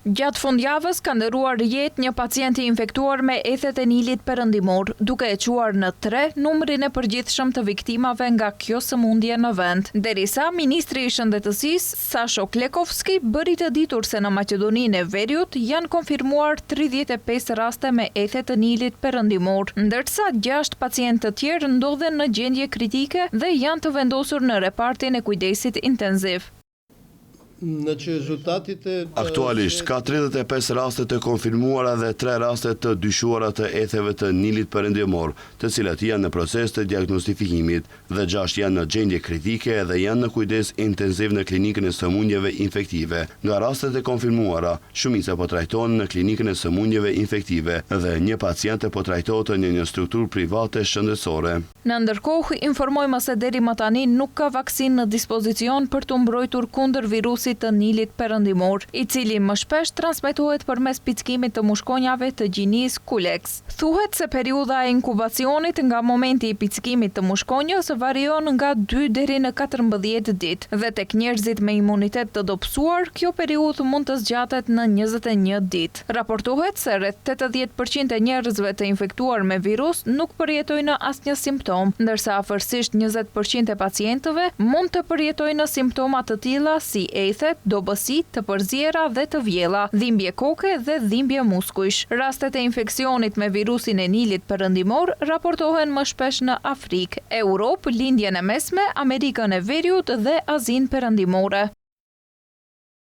Gjatë fundjavës ka ndëruar jetë një pacient i infektuar me ethet e Nilit perëndimor, duke e quar në 3 numrin e përgjithshëm të viktimave nga kjo sëmundje në vend. Derisa ministri i shëndetësisë Sasho Klekovski bëri të ditur se në Maqedoninë e Veriut janë konfirmuar 35 raste me ethet të Nilit perëndimor, ndërsa 6 pacientë të tjerë ndodhen në gjendje kritike dhe janë të vendosur në repartin e kujdesit intenziv. Aktualisht ka 35 raste të konfirmuara dhe 3 raste të dyshuara të etheve të Nilit perëndimor, të cilat janë në proces të diagnostifikimit dhe 6 janë në gjendje kritike dhe janë në kujdes intenziv në klinikën e sëmundjeve infektive. Nga rastet e konfirmuara, shumica po trajtohen në klinikën e sëmundjeve infektive dhe një paciente po trajtohet në një strukturë private shëndetësore. Në ndërkohë, informojmë se deri më tani nuk ka vaksinë në dispozicion për të mbrojtur kundër virusit të Nilit perëndimor, i cili më shpesh transmetohet përmes pickimit të mushkonjave të gjinisë Kulex. Thuhet se periudha e inkubacionit nga momenti i pickimit të mushkonjës varion nga 2 deri në 14 ditë dhe tek njerëzit me imunitet të dobësuar, kjo periudhë mund të zgjatet në 21 ditë. Raportohet se rreth 80% e njerëzve të infektuar me virus nuk përjetojnë asnjë simptom, ndërsa afërsisht 20% e pacientëve mund të përjetojnë simptoma të tilla si dobësi, të përzjera dhe të vjella, dhimbje koke dhe dhimbje muskujsh. Rastet e infeksionit me virusin e Nilit perëndimor raportohen më shpesh në Afrikë, Europë, Lindjen e Mesme, Amerikën e Veriut dhe Azinë perëndimore.